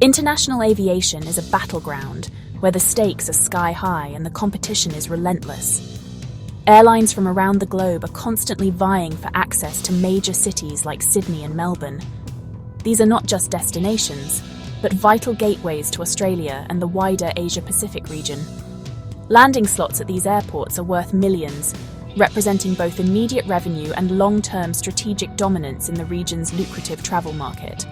International aviation is a battleground where the stakes are sky high and the competition is relentless. Airlines from around the globe are constantly vying for access to major cities like Sydney and Melbourne. These are not just destinations, but vital gateways to Australia and the wider Asia-Pacific region. Landing slots at these airports are worth millions, representing both immediate revenue and long-term strategic dominance in the region's lucrative travel market.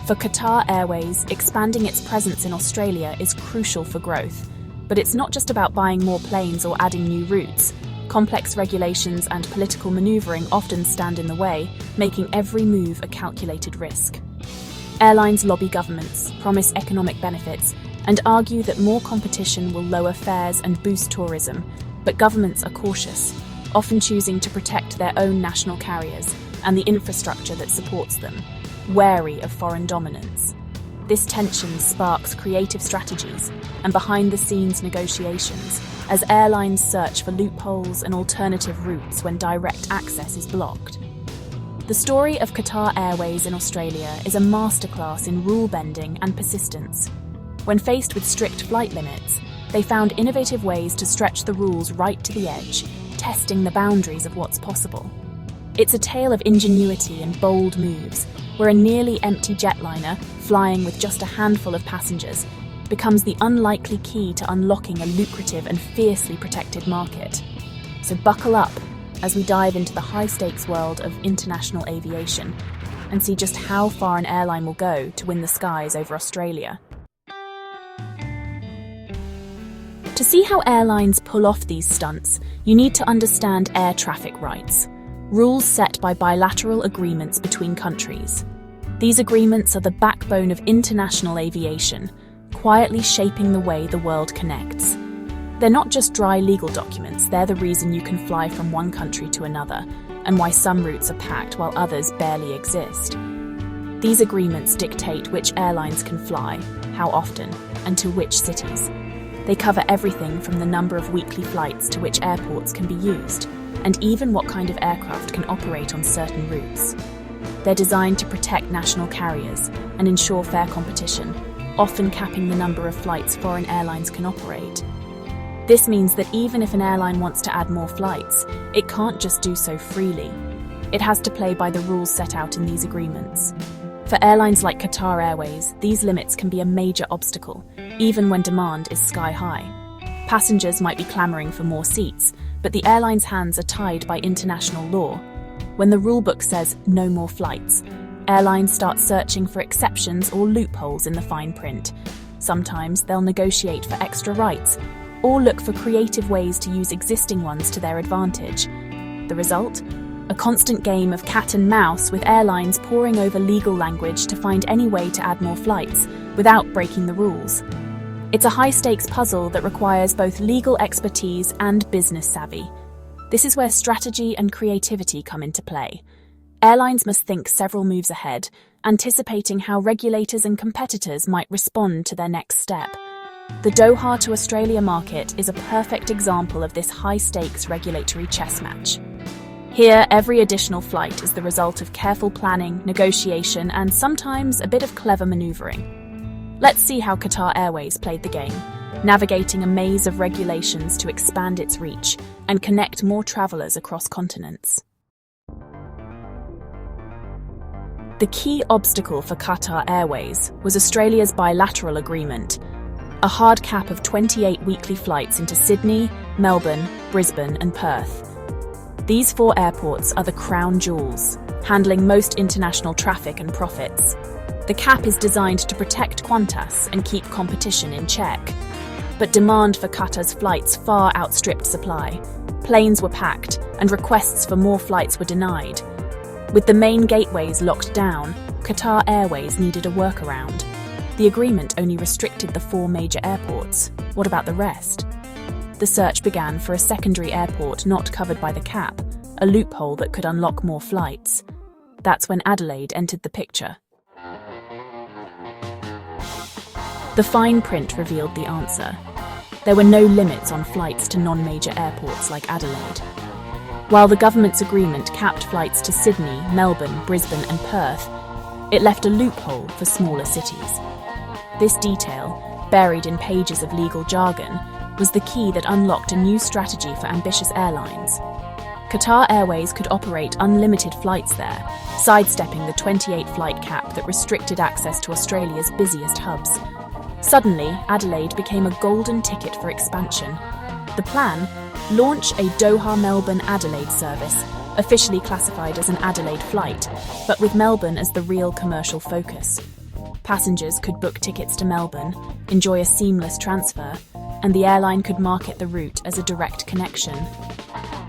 For Qatar Airways, expanding its presence in Australia is crucial for growth. But it's not just about buying more planes or adding new routes. Complex regulations and political maneuvering often stand in the way, making every move a calculated risk. Airlines lobby governments, promise economic benefits, and argue that more competition will lower fares and boost tourism. But governments are cautious, often choosing to protect their own national carriers and the infrastructure that supports them, wary of foreign dominance. This tension sparks creative strategies and behind-the-scenes negotiations as airlines search for loopholes and alternative routes when direct access is blocked. The story of Qatar Airways in Australia is a masterclass in rule-bending and persistence. When faced with strict flight limits, they found innovative ways to stretch the rules right to the edge, testing the boundaries of what's possible. It's a tale of ingenuity and bold moves, where a nearly empty jetliner, flying with just a handful of passengers, becomes the unlikely key to unlocking a lucrative and fiercely protected market. So buckle up as we dive into the high-stakes world of international aviation and see just how far an airline will go to win the skies over Australia. To see how airlines pull off these stunts, you need to understand air traffic rights, rules set by bilateral agreements between countries. These agreements are the backbone of international aviation, quietly shaping the way the world connects. They're not just dry legal documents, they're the reason you can fly from one country to another, and why some routes are packed while others barely exist. These agreements dictate which airlines can fly, how often, and to which cities. They cover everything from the number of weekly flights to which airports can be used, and even what kind of aircraft can operate on certain routes. They're designed to protect national carriers and ensure fair competition, often capping the number of flights foreign airlines can operate. This means that even if an airline wants to add more flights, it can't just do so freely. It has to play by the rules set out in these agreements. For airlines like Qatar Airways, these limits can be a major obstacle, even when demand is sky high. Passengers might be clamoring for more seats, but the airline's hands are tied by international law. When the rulebook says no more flights, airlines start searching for exceptions or loopholes in the fine print. Sometimes they'll negotiate for extra rights, or look for creative ways to use existing ones to their advantage. The result? A constant game of cat and mouse, with airlines poring over legal language to find any way to add more flights without breaking the rules. It's a high-stakes puzzle that requires both legal expertise and business savvy. This is where strategy and creativity come into play. Airlines must think several moves ahead, anticipating how regulators and competitors might respond to their next step. The Doha to Australia market is a perfect example of this high-stakes regulatory chess match. Here, every additional flight is the result of careful planning, negotiation, and sometimes a bit of clever maneuvering. Let's see how Qatar Airways played the game, navigating a maze of regulations to expand its reach and connect more travellers across continents. The key obstacle for Qatar Airways was Australia's bilateral agreement, a hard cap of 28 weekly flights into Sydney, Melbourne, Brisbane, and Perth. These 4 airports are the crown jewels, handling most international traffic and profits. The cap is designed to protect Qantas and keep competition in check. But demand for Qatar's flights far outstripped supply. Planes were packed, and requests for more flights were denied. With the main gateways locked down, Qatar Airways needed a workaround. The agreement only restricted the 4 major airports. What about the rest? The search began for a secondary airport not covered by the cap, a loophole that could unlock more flights. That's when Adelaide entered the picture. The fine print revealed the answer. There were no limits on flights to non-major airports like Adelaide. While the government's agreement capped flights to Sydney, Melbourne, Brisbane and Perth, It left a loophole for smaller cities. This detail, buried in pages of legal jargon, was the key that unlocked a new strategy for ambitious airlines. Qatar Airways could operate unlimited flights there, sidestepping the 28-flight cap that restricted access to Australia's busiest hubs. Suddenly, Adelaide became a golden ticket for expansion. The plan? Launch a Doha-Melbourne-Adelaide service, officially classified as an Adelaide flight, but with Melbourne as the real commercial focus. Passengers could book tickets to Melbourne, enjoy a seamless transfer, and the airline could market the route as a direct connection.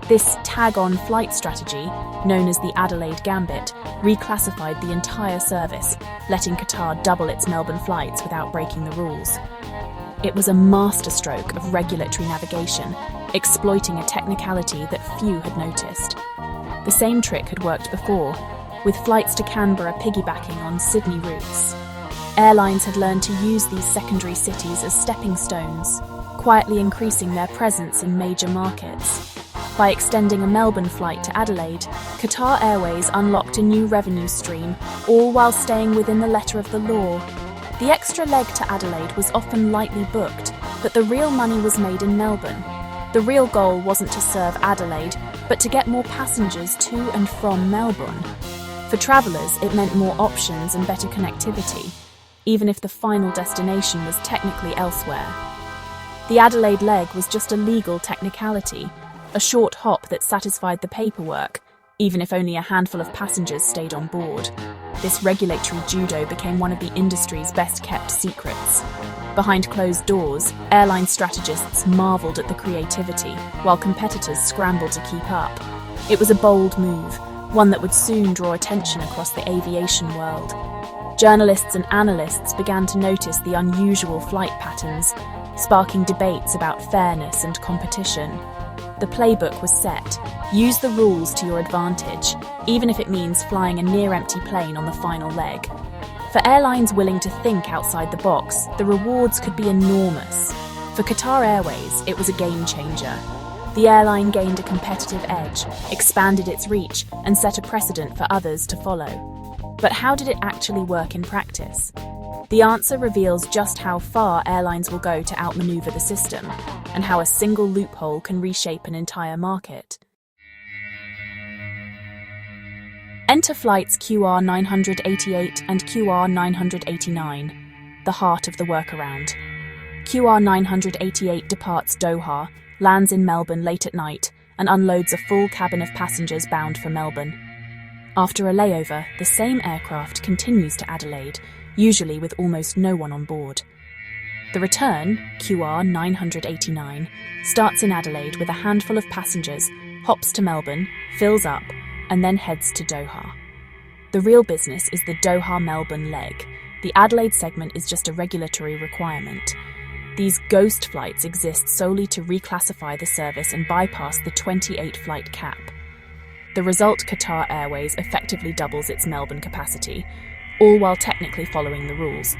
This tag-on flight strategy, known as the Adelaide Gambit, reclassified the entire service, letting Qatar double its Melbourne flights without breaking the rules. It was a masterstroke of regulatory navigation, exploiting a technicality that few had noticed. The same trick had worked before, with flights to Canberra piggybacking on Sydney routes. Airlines had learned to use these secondary cities as stepping stones, quietly increasing their presence in major markets. By extending a Melbourne flight to Adelaide, Qatar Airways unlocked a new revenue stream, all while staying within the letter of the law. The extra leg to Adelaide was often lightly booked, but the real money was made in Melbourne. The real goal wasn't to serve Adelaide, but to get more passengers to and from Melbourne. For travellers, it meant more options and better connectivity, even if the final destination was technically elsewhere. The Adelaide leg was just a legal technicality, a short hop that satisfied the paperwork, even if only a handful of passengers stayed on board. This regulatory judo became one of the industry's best-kept secrets. Behind closed doors, airline strategists marvelled at the creativity, while competitors scrambled to keep up. It was a bold move, one that would soon draw attention across the aviation world. Journalists and analysts began to notice the unusual flight patterns, sparking debates about fairness and competition. The playbook was set. Use the rules to your advantage, even if it means flying a near-empty plane on the final leg. For airlines willing to think outside the box, the rewards could be enormous. For Qatar Airways, it was a game-changer. The airline gained a competitive edge, expanded its reach, and set a precedent for others to follow. But how did it actually work in practice? The answer reveals just how far airlines will go to outmaneuver the system, and how a single loophole can reshape an entire market. Enter flights QR 988 and QR 989, the heart of the workaround. QR 988 departs Doha, lands in Melbourne late at night, and unloads a full cabin of passengers bound for Melbourne. After a layover, the same aircraft continues to Adelaide, usually with almost no one on board. The return, QR 989, starts in Adelaide with a handful of passengers, hops to Melbourne, fills up, and then heads to Doha. The real business is the Doha-Melbourne leg. The Adelaide segment is just a regulatory requirement. These ghost flights exist solely to reclassify the service and bypass the 28-flight cap. The result, Qatar Airways effectively doubles its Melbourne capacity, all while technically following the rules.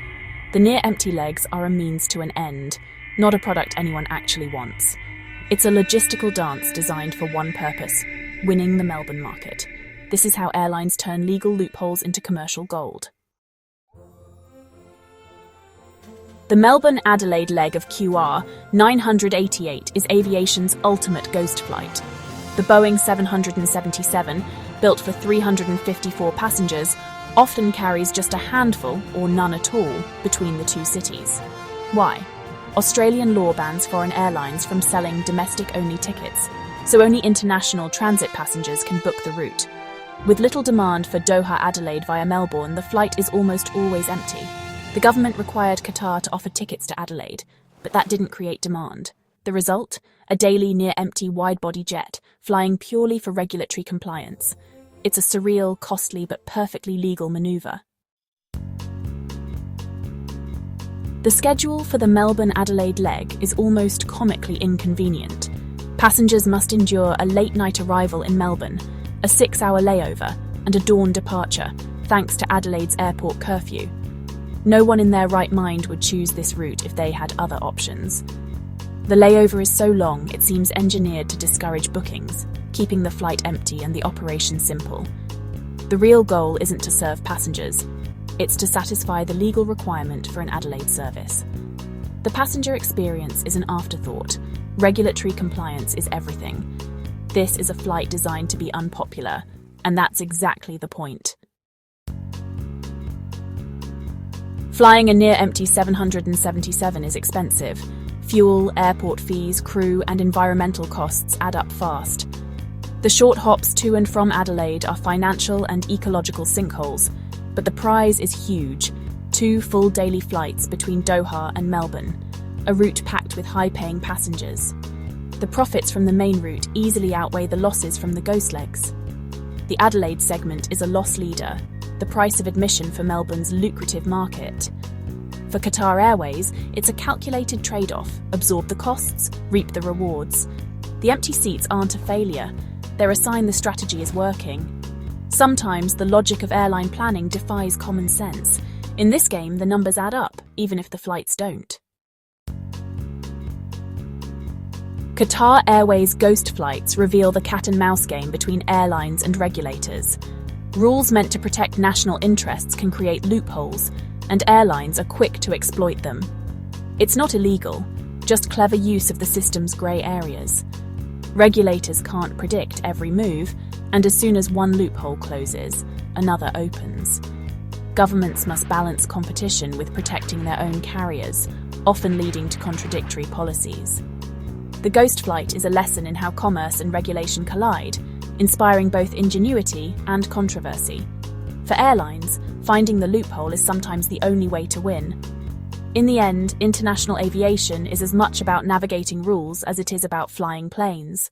The near-empty legs are a means to an end, not a product anyone actually wants. It's a logistical dance designed for one purpose: winning the Melbourne market. This is how airlines turn legal loopholes into commercial gold. The Melbourne-Adelaide leg of QR 988 is aviation's ultimate ghost flight. The Boeing 777, built for 354 passengers, often carries just a handful, or none at all, between the two cities. Why? Australian law bans foreign airlines from selling domestic-only tickets, so only international transit passengers can book the route. With little demand for Doha-Adelaide via Melbourne, the flight is almost always empty. The government required Qatar to offer tickets to Adelaide, but that didn't create demand. The result? A daily near-empty wide-body jet, flying purely for regulatory compliance. It's a surreal, costly, but perfectly legal maneuver. The schedule for the Melbourne-Adelaide leg is almost comically inconvenient. Passengers must endure a late-night arrival in Melbourne, a 6-hour layover, and a dawn departure, thanks to Adelaide's airport curfew. No one in their right mind would choose this route if they had other options. The layover is so long, it seems engineered to discourage bookings, keeping the flight empty and the operation simple. The real goal isn't to serve passengers. It's to satisfy the legal requirement for an Adelaide service. The passenger experience is an afterthought. Regulatory compliance is everything. This is a flight designed to be unpopular, and that's exactly the point. Flying a near-empty 777 is expensive. Fuel, airport fees, crew, and environmental costs add up fast. The short hops to and from Adelaide are financial and ecological sinkholes, but the prize is huge: 2 full daily flights between Doha and Melbourne, a route packed with high-paying passengers. The profits from the main route easily outweigh the losses from the ghost legs. The Adelaide segment is a loss leader, the price of admission for Melbourne's lucrative market. For Qatar Airways, it's a calculated trade-off: absorb the costs, reap the rewards. The empty seats aren't a failure, they're a sign the strategy is working. Sometimes the logic of airline planning defies common sense. In this game, the numbers add up, even if the flights don't. Qatar Airways ghost flights reveal the cat-and-mouse game between airlines and regulators. Rules meant to protect national interests can create loopholes, and airlines are quick to exploit them. It's not illegal, just clever use of the system's grey areas. Regulators can't predict every move, and as soon as one loophole closes, another opens. Governments must balance competition with protecting their own carriers, often leading to contradictory policies. The ghost flight is a lesson in how commerce and regulation collide, inspiring both ingenuity and controversy. For airlines, finding the loophole is sometimes the only way to win. In the end, international aviation is as much about navigating rules as it is about flying planes.